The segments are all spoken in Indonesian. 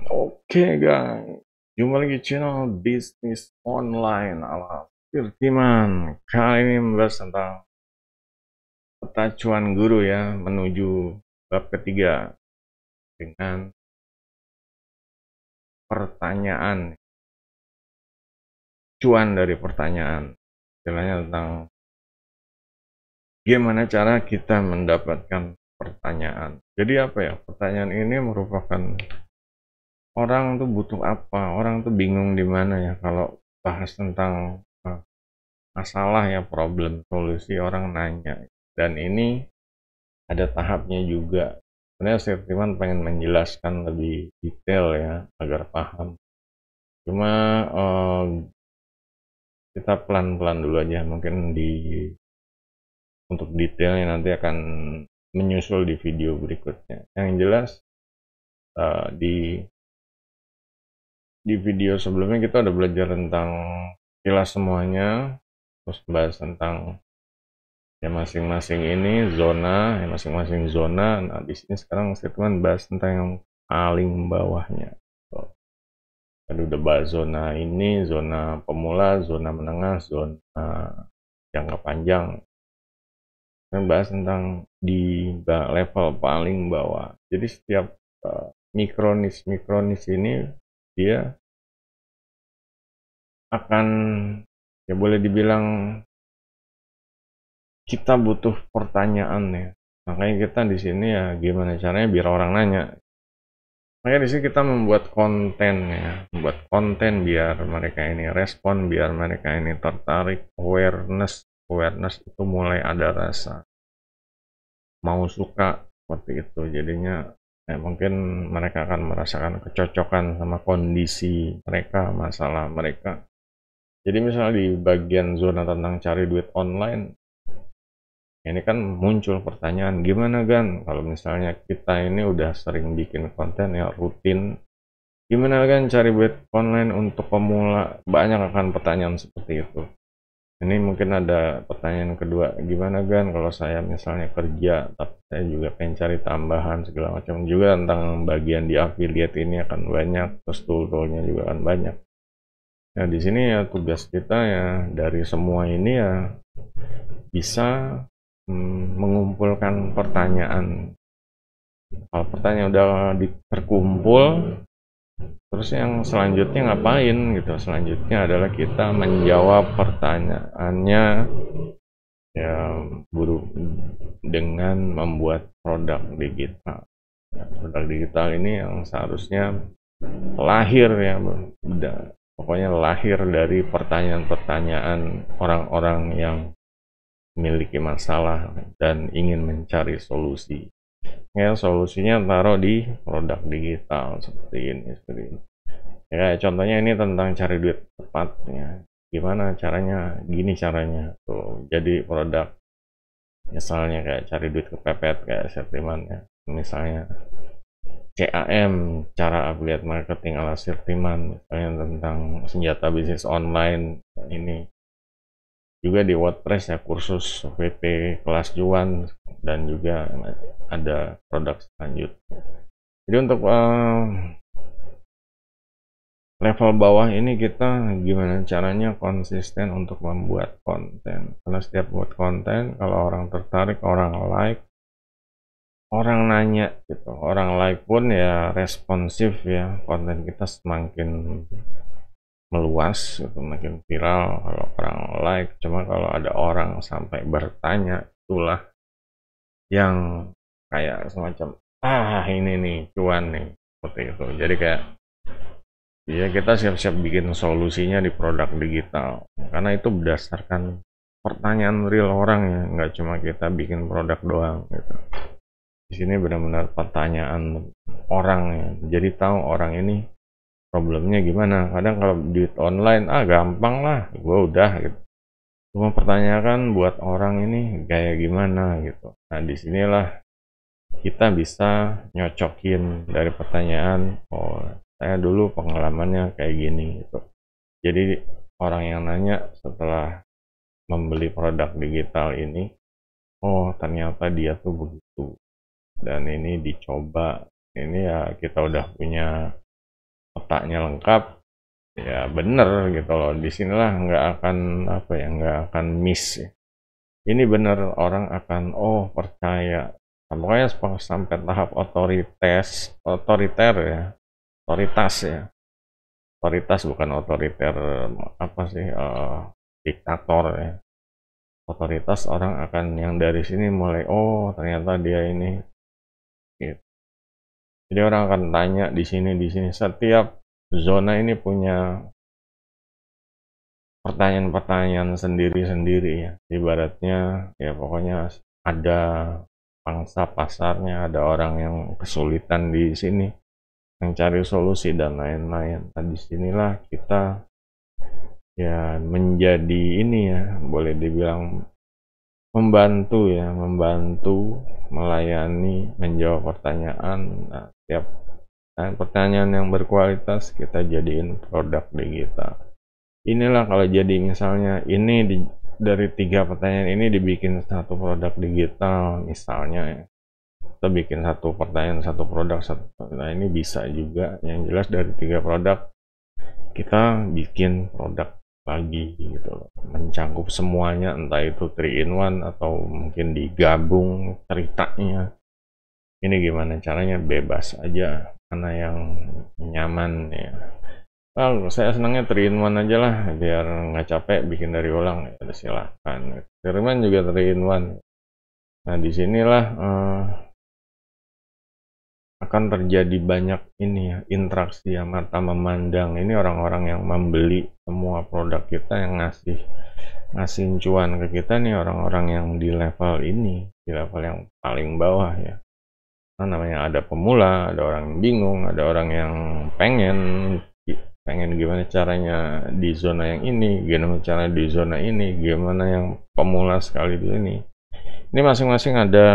Oke gang, jumpa lagi channel bisnis online ala Firtiman. Kali ini membahas tentang peta cuan guru ya, menuju bab ketiga dengan pertanyaan, cuan dari pertanyaan. Istilahnya tentang gimana cara kita mendapatkan pertanyaan. Jadi apa ya, pertanyaan ini merupakan orang tuh butuh apa, orang tuh bingung di mana ya kalau bahas tentang masalah ya, problem solusi, orang nanya. Dan ini ada tahapnya juga. Sebenarnya Sirtiman pengen menjelaskan lebih detail ya agar paham. Cuma kita pelan-pelan dulu aja, mungkin untuk detailnya nanti akan menyusul di video berikutnya. Yang jelas di video sebelumnya kita udah belajar tentang kilas semuanya, terus bahas tentang ya masing-masing ini zona, ya masing-masing zona. Nah, di sini sekarang Sirtiman bahas tentang yang paling bawahnya. Tadi udah bahas zona ini, zona pemula, zona menengah, zona jangka panjang. Kita bahas tentang di level paling bawah. Jadi setiap mikronis ini dia akan, ya boleh dibilang, kita butuh pertanyaan ya. Makanya kita di sini ya gimana caranya biar orang nanya. Makanya di sini kita membuat konten ya, membuat konten biar mereka ini respon, biar mereka ini tertarik, awareness itu mulai ada rasa mau suka seperti itu. Jadinya mungkin mereka akan merasakan kecocokan sama kondisi mereka, masalah mereka. Jadi misalnya di bagian zona tentang cari duit online, ini kan muncul pertanyaan, gimana Gan kalau misalnya kita ini udah sering bikin konten ya rutin, gimana Gan cari duit online untuk pemula? Banyak akan pertanyaan seperti itu. Ini mungkin ada pertanyaan kedua, gimana Gan kalau saya misalnya kerja tapi saya juga pengen cari tambahan segala macam, juga tentang bagian di affiliate ini akan banyak, terus tool-toolnya juga akan banyak. Nah di sini ya tugas kita ya dari semua ini ya bisa mengumpulkan pertanyaan. Kalau pertanyaan udah terkumpul, terus yang selanjutnya ngapain gitu? Selanjutnya adalah kita menjawab pertanyaannya ya dengan membuat produk digital. Ya, produk digital ini yang seharusnya lahir ya, pokoknya lahir dari pertanyaan-pertanyaan orang-orang yang memiliki masalah dan ingin mencari solusi. Ya, solusinya taruh di produk digital seperti ini. Ya, contohnya ini tentang cari duit tepat ya. Gimana caranya? Gini caranya. Tuh, jadi produk misalnya kayak cari duit kepepet kayak Sirtiman ya. Misalnya CAM, cara affiliate marketing ala Sirtiman, misalnya tentang senjata bisnis online ini. Juga di WordPress ya, kursus WP kelas cuan, dan juga ada produk selanjutnya. Jadi untuk level bawah ini kita gimana caranya konsisten untuk membuat konten. Karena setiap buat konten, kalau orang tertarik, orang like, orang nanya gitu, orang like pun ya responsif ya, konten kita semakin meluas gitu, makin viral kalau orang like. Cuma kalau ada orang sampai bertanya, itulah yang kayak semacam ini nih cuan nih, seperti itu. Jadi kayak ya kita siap-siap bikin solusinya di produk digital, karena itu berdasarkan pertanyaan real orang ya, nggak cuma kita bikin produk doang gitu. Di sini benar-benar pertanyaan orang ya, jadi tahu orang ini problemnya gimana. Kadang kalau duit online gampang lah, gue udah gitu. Cuma pertanyakan buat orang ini kayak gimana gitu. Nah disinilah kita bisa nyocokin dari pertanyaan, oh saya dulu pengalamannya kayak gini gitu. Jadi orang yang nanya setelah membeli produk digital ini, oh ternyata dia tuh begitu, dan ini dicoba, ini ya kita udah punya otaknya lengkap, ya bener gitu loh. Disinilah nggak akan apa ya, nggak akan miss ya. Ini bener, orang akan percaya. Nah, pokoknya sampai tahap otoriter ya, otoritas ya, otoritas bukan otoriter, apa sih, diktator ya. Otoritas, orang akan yang dari sini mulai, ternyata dia ini gitu. Jadi orang akan tanya di sini setiap zona ini punya pertanyaan-pertanyaan sendiri-sendiri ya. Ibaratnya ya pokoknya ada pangsa pasarnya, ada orang yang kesulitan di sini, yang cari solusi dan lain-lain. Nah, disinilah kita ya menjadi ini ya, boleh dibilang membantu ya, membantu, melayani, menjawab pertanyaan. Nah, setiap pertanyaan yang berkualitas kita jadiin produk digital. Inilah kalau jadi misalnya ini dari 3 pertanyaan ini dibikin satu produk digital misalnya ya. Kita bikin satu pertanyaan satu produk satu. Nah, ini bisa juga. Yang jelas dari 3 produk kita bikin produk lagi gitu loh, mencakup semuanya, entah itu 3 in 1 atau mungkin digabung ceritanya. Ini gimana caranya, bebas aja mana yang nyaman ya. Saya senangnya 3 in 1 aja lah, biar nggak capek bikin dari ulang ya, silahkan. 3 in 1 juga 3 in 1. Nah, disinilah akan terjadi banyak ini ya, interaksi ya, mata memandang. Ini orang-orang yang membeli semua produk kita, yang ngasih cuan ke kita nih, orang-orang yang di level ini, di level yang paling bawah ya. Nah, namanya ada pemula, ada orang yang bingung, ada orang yang pengen gimana caranya di zona yang ini, gimana caranya di zona ini, gimana yang pemula sekali di ini. Ini masing-masing ada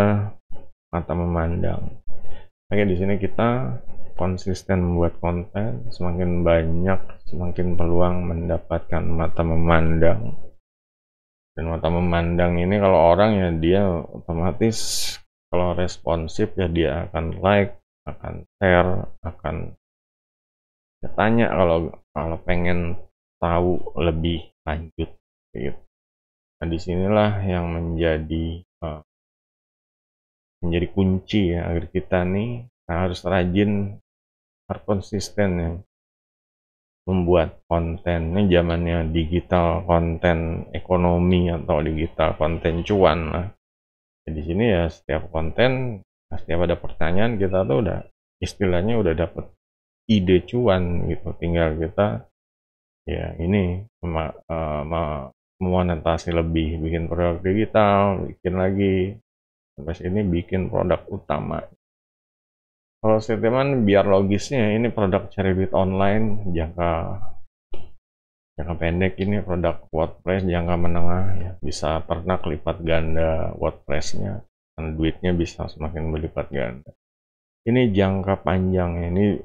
mata memandang. Oke, di sini kita konsisten membuat konten, semakin banyak, semakin peluang mendapatkan mata memandang. Dan mata memandang ini kalau orang ya dia otomatis kalau responsif ya dia akan like, akan share, akan tanya kalau pengen tahu lebih lanjut gitu. Nah, disinilah yang menjadi kunci ya, agar kita nih harus rajin, harus konsisten ya membuat konten. Ini zamannya digital konten ekonomi atau digital konten cuan lah. Di sini ya setiap konten, setiap ada pertanyaan, kita tuh udah istilahnya udah dapet ide cuan gitu. Tinggal kita ya ini memonetasi lebih, bikin produk digital, bikin lagi, sampai sini bikin produk utama. Kalau statement biar logisnya, ini produk cari duit online jangka pendek, ini produk WordPress jangka menengah ya, bisa ternak lipat ganda WordPress-nya, dan duitnya bisa semakin berlipat ganda. Ini jangka panjang, ini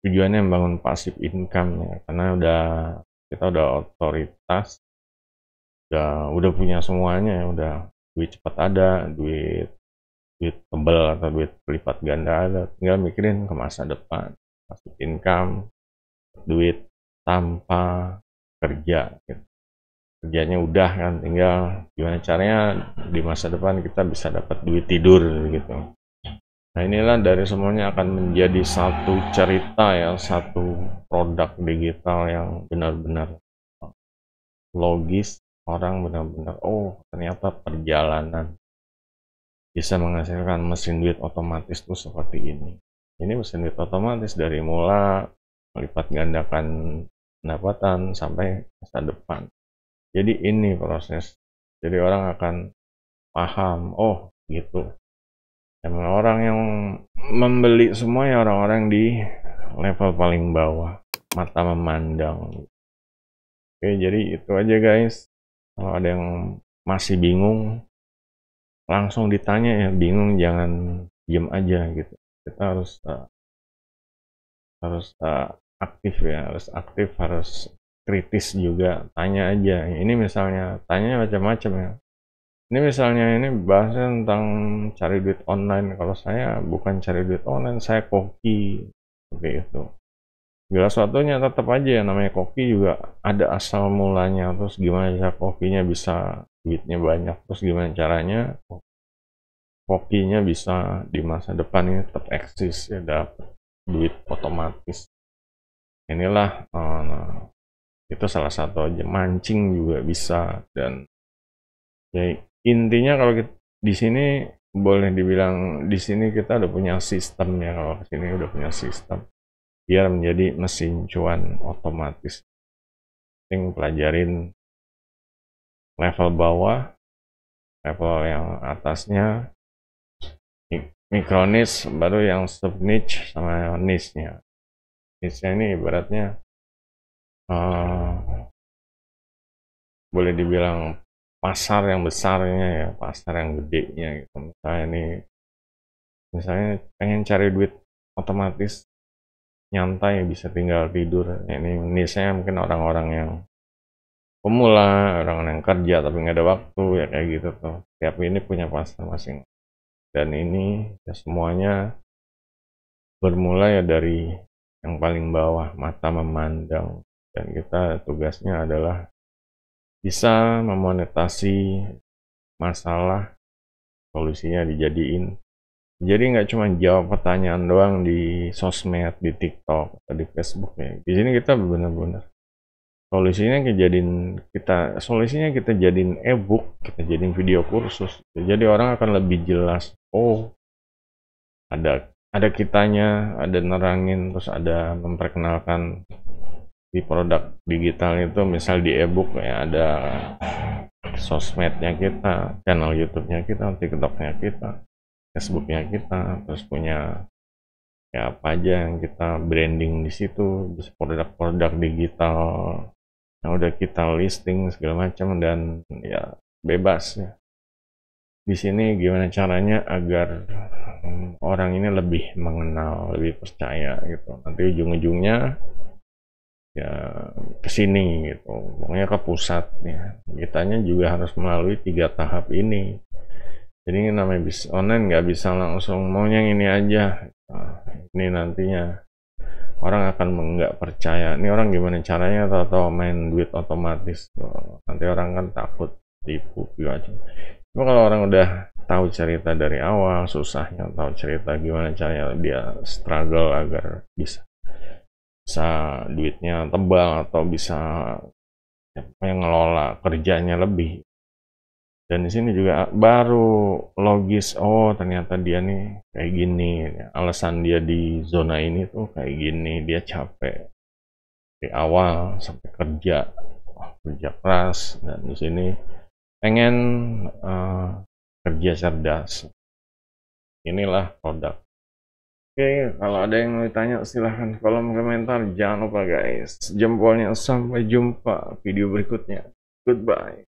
tujuannya membangun passive income ya, karena kita udah otoritas, udah punya semuanya ya, udah duit cepat ada, duit tebal atau duit berlipat ganda ada, tinggal mikirin ke masa depan, passive income, duit tanpa kerja gitu. Kerjanya udah kan, tinggal gimana caranya di masa depan kita bisa dapat duit tidur gitu. Nah, inilah dari semuanya akan menjadi satu cerita ya, satu produk digital yang benar-benar logis. Orang benar-benar ternyata perjalanan bisa menghasilkan mesin duit otomatis tuh seperti ini. Ini mesin duit otomatis dari mula melipat gandakan pendapatan sampai masa depan. Jadi ini proses. Jadi orang akan paham, gitu. Dan orang yang membeli semua ya orang-orang di level paling bawah, mata memandang. Oke, jadi itu aja guys. Kalau ada yang masih bingung, langsung ditanya ya, bingung jangan diem aja gitu. Kita harus aktif ya, harus kritis juga, tanya aja. Ini misalnya tanya macam-macam ya. Ini misalnya ini bahasnya tentang cari duit online. Kalau saya bukan cari duit online, saya koki seperti itu. segala sesuatunya tetap aja ya, namanya koki juga ada asal mulanya, terus gimana cara kokinya bisa duitnya banyak, terus gimana caranya kokinya bisa di masa depan ini tetap eksis ya, dapat duit otomatis. Inilah itu salah satu aja, mancing juga bisa. Dan ya intinya kalau di sini boleh dibilang di sini kita udah punya sistem ya, kalau di sini udah punya sistem biar menjadi mesin cuan otomatis. Yang pelajarin level bawah, level yang atasnya micro niche, baru yang sub niche sama niche-nya. Niche-nya ini ibaratnya boleh dibilang pasar yang besarnya ya, pasar yang gedenya gitu. Misalnya pengen cari duit otomatis nyantai bisa tinggal tidur. Ini niche-nya mungkin orang-orang yang pemula, orang yang kerja tapi nggak ada waktu ya, kayak gitu tuh. Tiap ini punya pasar masing. Dan ini ya semuanya bermula ya dari yang paling bawah, mata memandang. Dan kita tugasnya adalah bisa memonetasi masalah, solusinya dijadiin. Jadi nggak cuma jawab pertanyaan doang di sosmed, di TikTok, atau di Facebook ya. Di sini kita benar-benar solusinya kita jadiin e-book, kita jadiin video kursus. Jadi orang akan lebih jelas. Oh, ada kitanya, ada nerangin, terus ada memperkenalkan di produk digital itu, misal di e-book ya ada sosmednya kita, channel YouTube-nya kita, TikTok-nya kita, Facebook-nya kita, terus punya ya apa aja yang kita branding di situ, bisa produk-produk digital yang udah kita listing segala macam. Dan ya bebas ya. Di sini gimana caranya agar orang ini lebih mengenal, lebih percaya gitu. Nanti ujung-ujungnya ya ke sini gitu, pokoknya ke pusat ya. Kitanya juga harus melalui 3 tahap ini. Jadi namanya bisnis online nggak bisa langsung maunya ini aja. Nah, ini nantinya orang akan nggak percaya. Ini orang gimana caranya atau main duit otomatis. Nanti orang kan takut tipu gitu. Cuma kalau orang udah tahu cerita dari awal, susahnya, tahu cerita gimana caranya dia struggle agar bisa duitnya tebal atau bisa ngelola kerjanya lebih. Dan di sini juga baru logis, oh ternyata dia nih kayak gini, alasan dia di zona ini tuh kayak gini, dia capek di awal sampai kerja keras, dan di sini pengen kerja cerdas. Inilah produk. Oke, kalau ada yang mau ditanya silahkan kolom komentar. Jangan lupa guys, jempolnya. Sampai jumpa video berikutnya. Goodbye.